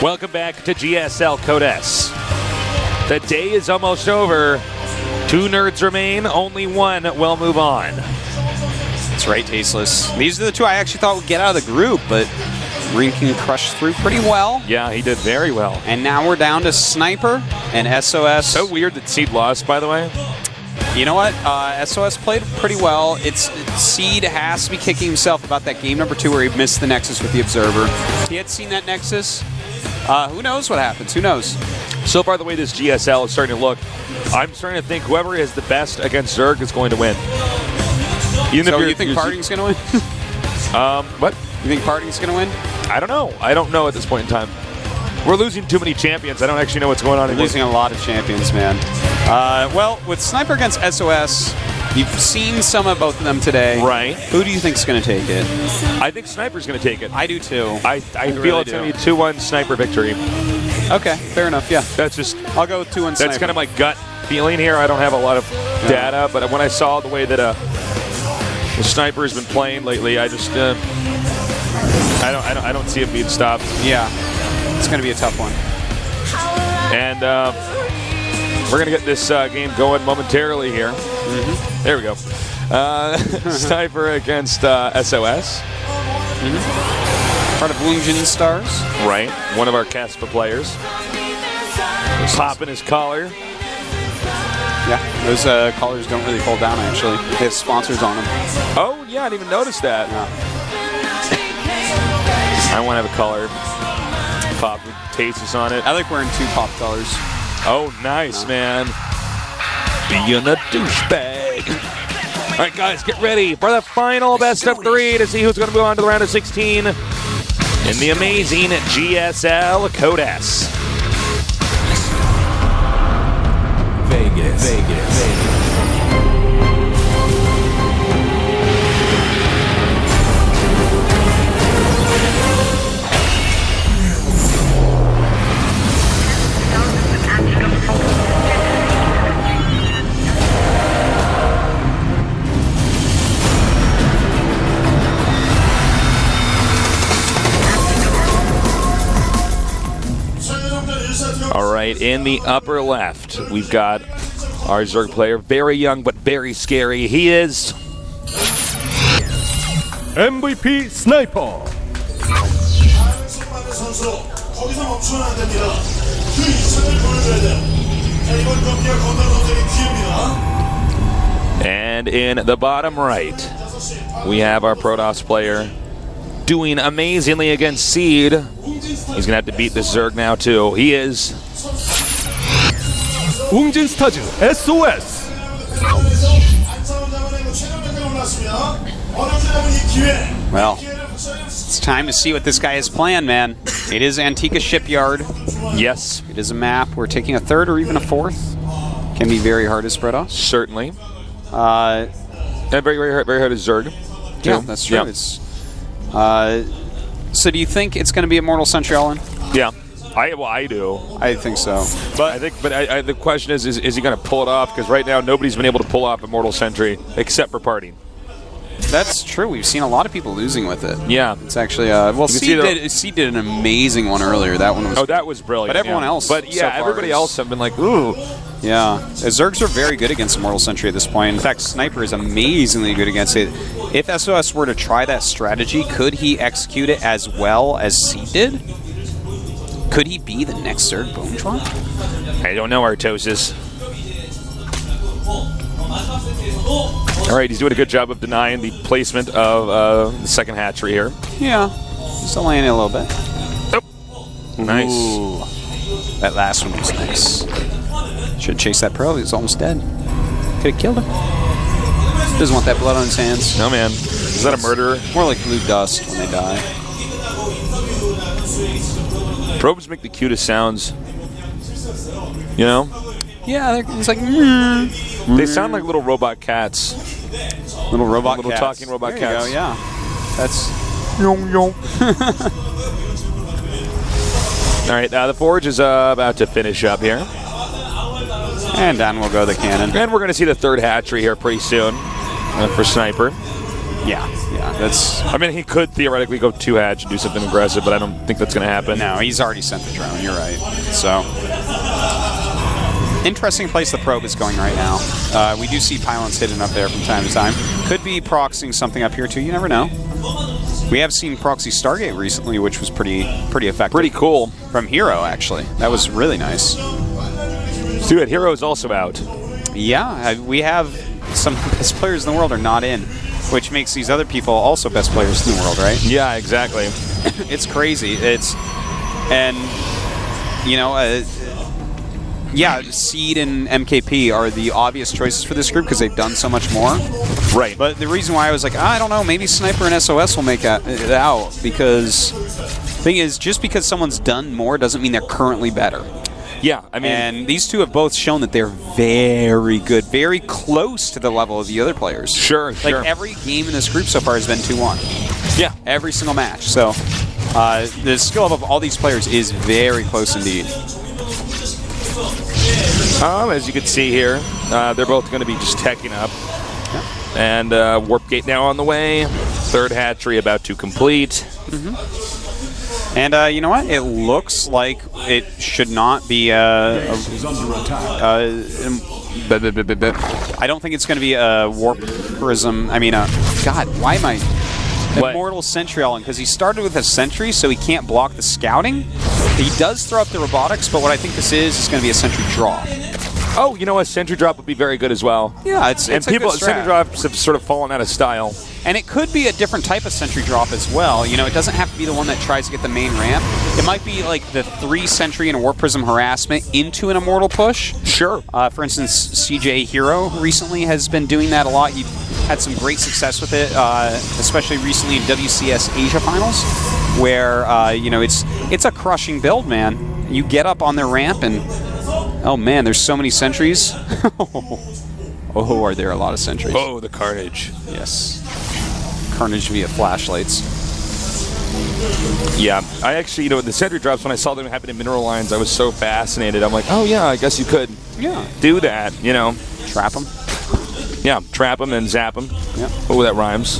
Welcome back to GSL Code S. The day is almost over. 2 nerds remain, only one will move on. That's right, Tasteless. These are the 2 I actually thought would get out of the group, but Rinkin crushed through pretty well. Yeah, he did very well. And now we're down to Sinper and SOS. So weird that Seed lost, by the way. You know what? SOS played pretty well. Seed has to be kicking himself about that game number 2 where he missed the Nexus with the Observer. If he had seen that Nexus, who knows what happens? Who knows? So far, the way this GSL is starting to look, I'm starting to think whoever is the best against Zerg is going to win. So you think Parting's going to win? What? You think Parting's going to win? I don't know. I don't know at this point in time. We're losing too many champions. I don't actually know what's going on anymore. We're losing a lot of champions, man. Well, with Sinper against SOS, you've seen some of both of them today. Right. Who do you think's going to take it? I think Sniper's going to take it. I do too. I feel really it's going to be a 2-1 Sniper victory. Okay, fair enough, yeah. That's just... I'll go with 2-1 Sniper. That's kind of my gut feeling here. I don't have a lot of data, but when I saw the way that the Sniper has been playing lately, I just... I don't see him being stopped. Yeah, it's going to be a tough one. And we're going to get this game going momentarily here. Mm-hmm. There we go. Sniper against SOS. Mm-hmm. Part of Woongjin Stars. Right. One of our Caspa players. Popping his collar. Yeah, those collars don't really fold down, actually. They have sponsors on them. Oh, yeah, I didn't even notice that. Yeah. I want to have a collar. Pop with Tasis on it. I like wearing 2 pop colors. Oh, nice, man. Being a douchebag. All right, guys, get ready for the final best of 3 to see who's going to move on to the round of 16 in the amazing GSL Code S. Vegas. All right, in the upper left, we've got our Zerg player, very young but very scary. He is MVP Sinper. And in the bottom right, we have our Protoss player doing amazingly against Seed. He's going to have to beat this Zerg now, too. He is Woongjin Stars SOS. Well, it's time to see what this guy has planned, man. It is Antica Shipyard. Yes. It is a map where taking a 3rd or even a 4th can be very hard to spread off. Certainly. And very, very hard to Zerg. Yeah, that's true. Yeah. It's, so do you think it's going to be Immortal Sentry All-In? Yeah. I do. I think so. But the question is he going to pull it off? Because right now nobody's been able to pull off Immortal Sentry except for Party. That's true. We've seen a lot of people losing with it. Yeah. It's actually well, C did an amazing one earlier. That one was. Oh, that was brilliant. But everyone else. But yeah, so everybody else have been like, ooh. Yeah, Zergs are very good against Immortal Sentry at this point. In fact, Sinper is amazingly good against it. If SOS were to try that strategy, could he execute it as well as C did? Could he be the next Zerg Bonetron? I don't know, Artosis. All right, he's doing a good job of denying the placement of the second hatchery here. Yeah, he's delaying it a little bit. Oh, nice. Ooh. That last one was nice. Should chase that pro. He was almost dead. Could have killed him. Doesn't want that blood on his hands. No, man. Is that a murderer? More like blue dust when they die. Probes make the cutest sounds. You know? Yeah, it's like... They sound like little robot cats. Little robot little cats. Talking robot there cats. You go, yeah. That's... All right, the Forge is about to finish up here. And down will go the cannon. And we're going to see the 3rd hatchery here pretty soon for Sinper. Yeah, that's... I mean, he could theoretically go 2-hatch and do something aggressive, but I don't think that's going to happen. No, he's already sent the drone, you're right. So, interesting place the probe is going right now. We do see pylons hidden up there from time to time. Could be proxying something up here too, you never know. We have seen proxy Stargate recently, which was pretty effective. Pretty cool. From Hero, actually. That was really nice. Dude, Hero is also out. Yeah, we have some of the best players in the world are not in, which makes these other people also best players in the world, right? Yeah, exactly. It's crazy. And you know, yeah, Seed and MKP are the obvious choices for this group because they've done so much more. Right. But the reason why I was like, I don't know, maybe Sniper and SOS will make it out, because the thing is, just because someone's done more doesn't mean they're currently better. Yeah, I mean... And these two have both shown that they're very good, very close to the level of the other players. Sure. Like, every game in this group so far has been 2-1. Yeah. Every single match. So, the skill level of all these players is very close indeed. As you can see here, they're both going to be just teching up. Yep. And Warp Gate now on the way. Third hatchery about to complete. And you know what? It looks like it should not be I don't think it's going to be a Warp Prism. I mean, God, why am I... What? Immortal Sentry all in, because he started with a Sentry, so he can't block the scouting. He does throw up the robotics, but what I think this is going to be a Sentry drop. Oh, you know what? Sentry Drop would be very good as well. Yeah, it's and a people good strat. Sentry Drops have sort of fallen out of style. And it could be a different type of Sentry Drop as well. You know, it doesn't have to be the one that tries to get the main ramp. It might be like the 3 Sentry and a Warp Prism harassment into an Immortal push. Sure. For instance, CJ Hero recently has been doing that a lot. He had some great success with it, especially recently in WCS Asia Finals, where, you know, it's a crushing build, man. You get up on their ramp and... Oh man, there's so many sentries. Oh, are there a lot of sentries? Oh, the carnage. Yes. Carnage via flashlights. Yeah, I actually, you know, the sentry drops, when I saw them happen in mineral lines, I was so fascinated. I'm like, oh yeah, I guess you could do that, you know. Trap them. Yeah, trap them and zap them. Yep. Oh, that rhymes.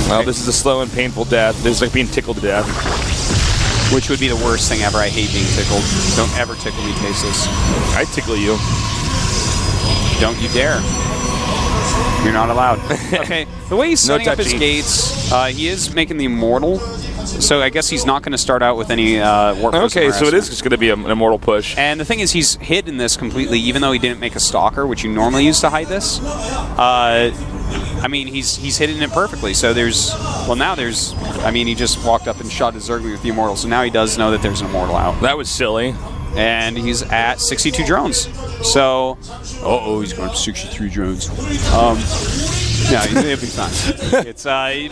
Well, this is a slow and painful death. This is like being tickled to death. Which would be the worst thing ever. I hate being tickled. Don't ever tickle me, Cases. I tickle you. Don't you dare. You're not allowed. Okay, the way he's setting up his gates, he is making the Immortal, so I guess he's not going to start out with any Warp Prism. Okay, so it is just going to be an Immortal push. And the thing is, he's hidden this completely, even though he didn't make a Stalker, which you normally use to hide this. I mean, he's hidden it perfectly, so I mean, he just walked up and shot his Zergly with the Immortal, so now he does know that there's an Immortal out. That was silly. And he's at 62 drones. So, he's going to 63 drones. Yeah, he'll be fine. It's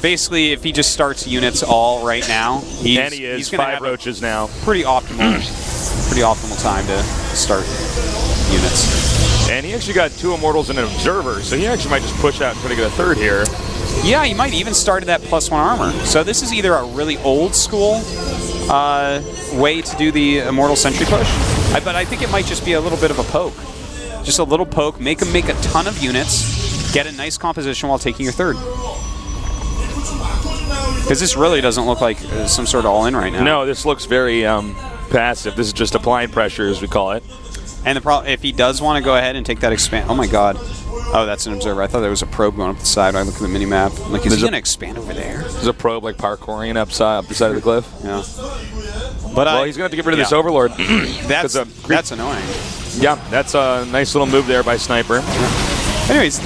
basically, if he just starts units all right now, he's 5 roaches now. Pretty optimal time to start units. And he actually got 2 Immortals and an Observer, so he actually might just push out and try to get a 3rd here. Yeah, he might even start at that +1 armor. So this is either a really old school way to do the Immortal Sentry push, but I think it might just be a little bit of a poke. Just a little poke, make him make a ton of units, get a nice composition while taking your 3rd. Because this really doesn't look like some sort of all-in right now. No, this looks very passive. This is just applying pressure, as we call it. And the problem, if he does want to go ahead and take that expand... Oh my god. Oh, that's an Observer. I thought there was a probe going up the side when I look at the mini-map. Like, is he going to expand over there? There's a probe, like, parkouring up the side of the cliff. Yeah. But well, he's going to have to get rid of this Overlord. That's annoying. Yeah, that's a nice little move there by Sniper. Anyways,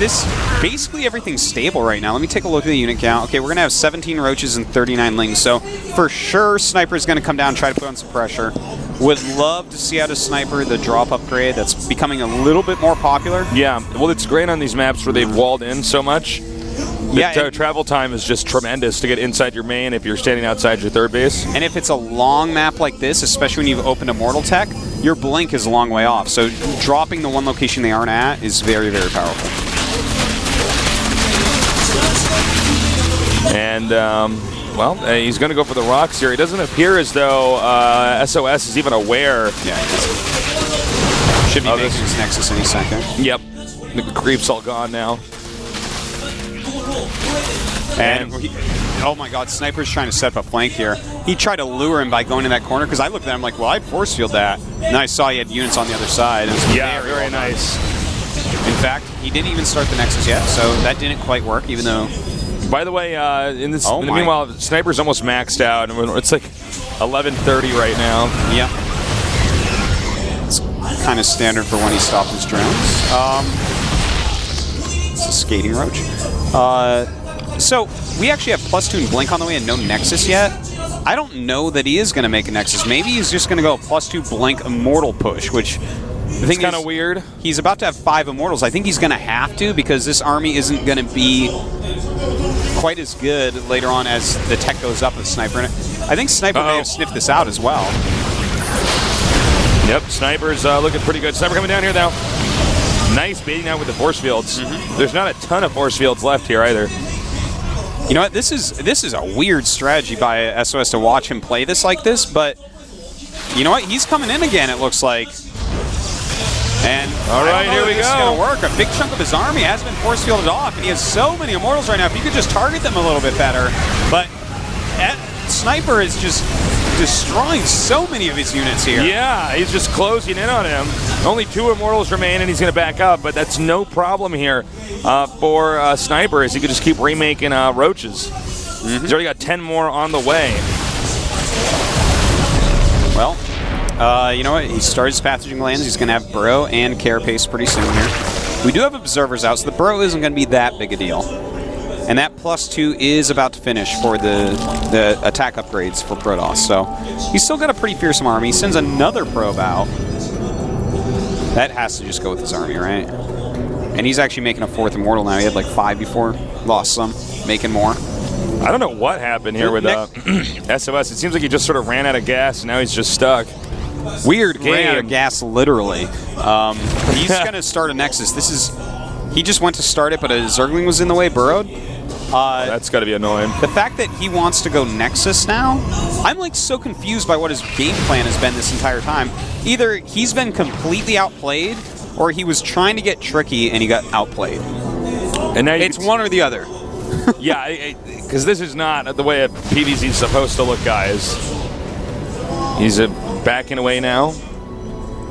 basically everything's stable right now. Let me take a look at the unit count. Okay, we're going to have 17 roaches and 39 lings. So, for sure, Sniper's going to come down and try to put on some pressure. Would love to see out of Sniper the drop upgrade. That's becoming a little bit more popular. Yeah, well, it's great on these maps where they've walled in so much. The travel time is just tremendous to get inside your main if you're standing outside your 3rd base. And if it's a long map like this, especially when you've opened Immortal Tech, your blink is a long way off. So dropping the one location they aren't at is very, very powerful. And, well, he's going to go for the rocks here. It doesn't appear as though SOS is even aware. Yeah, should be making his Nexus any second. Yep. The creep's all gone now. And oh my God, Sniper's trying to set up a flank here. He tried to lure him by going in that corner because I looked at him like, well, I'd force field that. And then I saw he had units on the other side. It was Very nice. In fact, he didn't even start the Nexus yet, so that didn't quite work, even though... By the way, in the meanwhile, Sniper's almost maxed out. It's like 11:30 right now. Yeah. It's kind of standard for when he stopped his drones. It's a skating roach. So, we actually have +2 and Blink on the way and no Nexus yet. I don't know that he is going to make a Nexus. Maybe he's just going to go +2 Blink Immortal push, which... The thing is kind of weird. He's about to have 5 Immortals. I think he's going to have to because this army isn't going to be quite as good later on as the tech goes up with Sniper. And I think Sniper may have sniffed this out as well. Yep, Sniper's looking pretty good. Sniper coming down here now. Nice baiting out with the force fields. There's not a ton of force fields left here either. You know what? This is a weird strategy by SOS to watch him play this like this, but you know what? He's coming in again, it looks like. And all right, here we go. This is going to work. A big chunk of his army has been force fielded off, and he has so many Immortals right now. If you could just target them a little bit better. But Sniper is just destroying so many of his units here. Yeah, he's just closing in on him. Only 2 Immortals remain, and he's going to back up, but that's no problem here for Sniper, as he could just keep remaking Roaches. He's already got 10 more on the way. Well, you know what? He started his Pathaging Lands. He's going to have Burrow and Carapace pretty soon here. We do have Observers out, so the Burrow isn't going to be that big a deal. And that +2 is about to finish for the attack upgrades for Protoss. So he's still got a pretty fearsome army. He sends another probe out. That has to just go with his army, right? And he's actually making a 4th Immortal now. He had like 5 before. Lost some. Making more. I don't know what happened here with SOS. It seems like he just sort of ran out of gas, and now he's just stuck. Weird game. Ran out of gas, literally. He's going to start a Nexus. He just went to start it, but a Zergling was in the way, burrowed. That's got to be annoying. The fact that he wants to go Nexus now, I'm like so confused by what his game plan has been this entire time. Either he's been completely outplayed, or he was trying to get tricky and he got outplayed. And now it's one or the other. Yeah, because this is not the way a PvZ is supposed to look, guys. He's backing away now.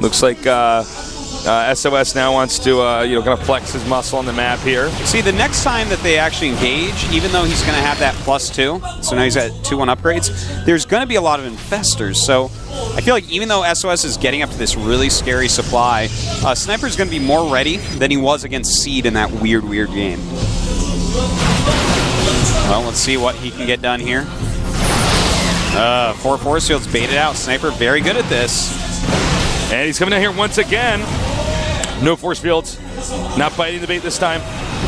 Looks like SOS now wants to, kind of flex his muscle on the map here. See, the next time that they actually engage, even though he's going to have that +2, so now he's at 2-1 upgrades, there's going to be a lot of infestors. So I feel like even though SOS is getting up to this really scary supply, Sniper's going to be more ready than he was against Seed in that weird game. Well, let's see what he can get done here. 4 force fields baited out. Sniper very good at this. And he's coming down here once again. No force fields. Not biting the bait this time.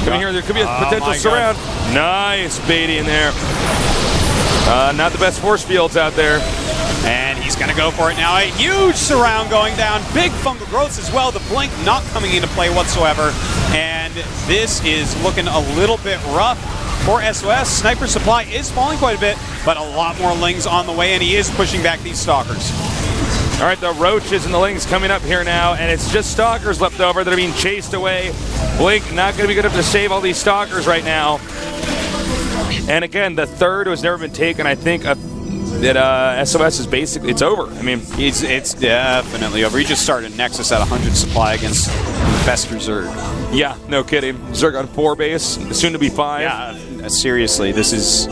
Coming here, there could be a potential surround. Nice baiting there. Not the best force fields out there. And he's going to go for it now. A huge surround going down. Big fungal growths as well. The blink not coming into play whatsoever. And this is looking a little bit rough for SOS. Sniper supply is falling quite a bit, but a lot more Lings on the way, and he is pushing back these Stalkers. All right, the Roaches and the Lings coming up here now, and it's just Stalkers left over that are being chased away. Blink not going to be good enough to save all these Stalkers right now. And again, the third has never been taken. I think that SOS is basically, it's over. I mean, it's definitely over. He just started Nexus at 100 supply against Infestor Zerg. Yeah, no kidding. Zerg on 4 base, soon to be 5. Yeah, seriously, this is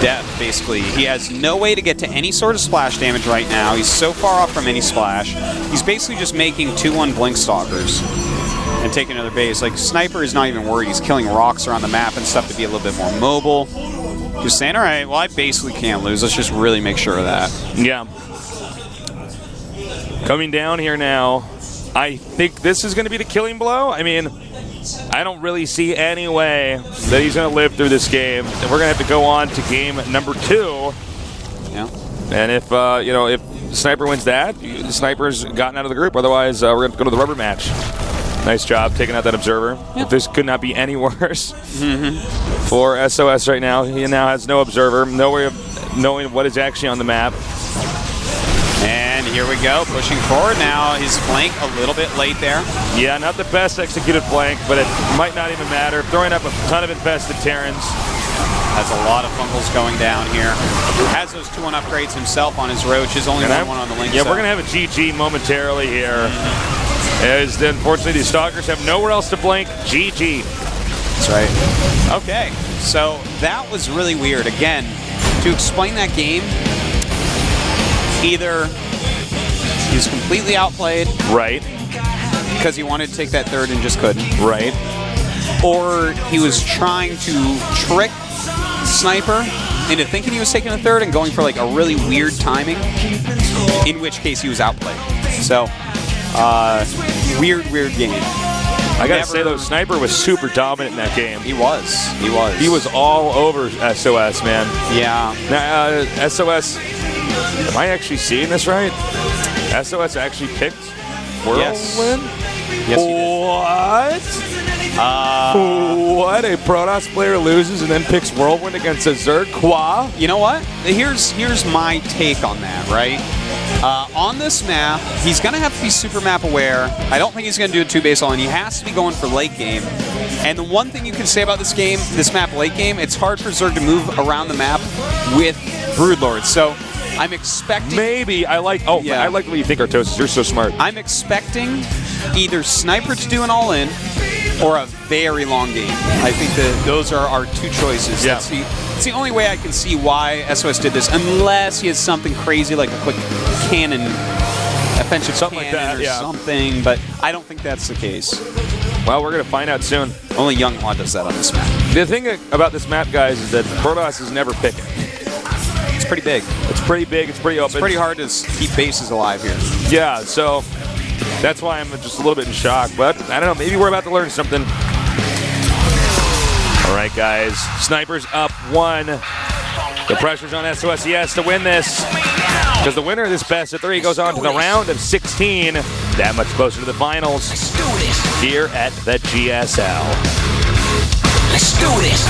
death, basically. He has no way to get to any sort of splash damage right now. He's so far off from any splash. He's basically just making 2-1 Blink Stalkers and taking another base. Like, Sniper is not even worried. He's killing rocks around the map and stuff to be a little bit more mobile. Just saying, all right, well, I basically can't lose. Let's just really make sure of that. Yeah. Coming down here now. I think this is going to be the killing blow. I mean, I don't really see any way that he's going to live through this game. We're going to have to go on to game number 2. Yeah. And if if Sniper wins that, Sniper's gotten out of the group. Otherwise, we're going to go to the rubber match. Nice job taking out that Observer. Yep. This could not be any worse for SOS right now. He now has no Observer, no way of knowing what is actually on the map. And And here we go, pushing forward now. His flank a little bit late there. Yeah, not the best executed flank, but it might not even matter. Throwing up a ton of infested Terrans. Has a lot of fungals going down here. Has those 2-1 upgrades himself on his Roaches, only one on the link. Yeah, we're going to have a GG momentarily here. As unfortunately, these Stalkers have nowhere else to flank. GG. That's right. Okay, so that was really weird. Again, to explain that game, either he's completely outplayed. Right. Because he wanted to take that third and just couldn't. Right. Or he was trying to trick Sinper into thinking he was taking a third and going for like a really weird timing, in which case he was outplayed. So, weird game. I gotta say though, Sinper was super dominant in that game. He was. He was all over SOS, man. Yeah. Now, SOS, am I actually seeing this right? SOS actually picked Whirlwind? Yes, he did. What? What? A Protoss player loses and then picks Whirlwind against a Zerg? Qua? You know what? Here's my take on that, right? On this map, he's going to have to be super map aware. I don't think he's going to do a 2-base all, and he has to be going for late game. And the one thing you can say about this map late game, it's hard for Zerg to move around the map with Broodlords. So I'm expecting... Maybe. I like the way you think, Artosis. You're so smart. I'm expecting either Sinper to do an all-in or a very long game. I think that those are our two choices. Yeah. It's the only way I can see why SOS did this, unless he has something crazy like a quick cannon, offensive something like that, or something, but I don't think that's the case. Well, we're going to find out soon. Only Younghua does that on this map. The thing about this map, guys, is that Protoss is never picking. It's pretty big. It's pretty big. It's pretty open. It's pretty hard to keep bases alive here. Yeah, so that's why I'm just a little bit in shock. But I don't know. Maybe we're about to learn something. All right, guys. Sinper's up 1. The pressure's on SOS. He has to win this, because the winner of this best of 3 goes on to the round of 16. That much closer to the finals here at the GSL. Let's do this.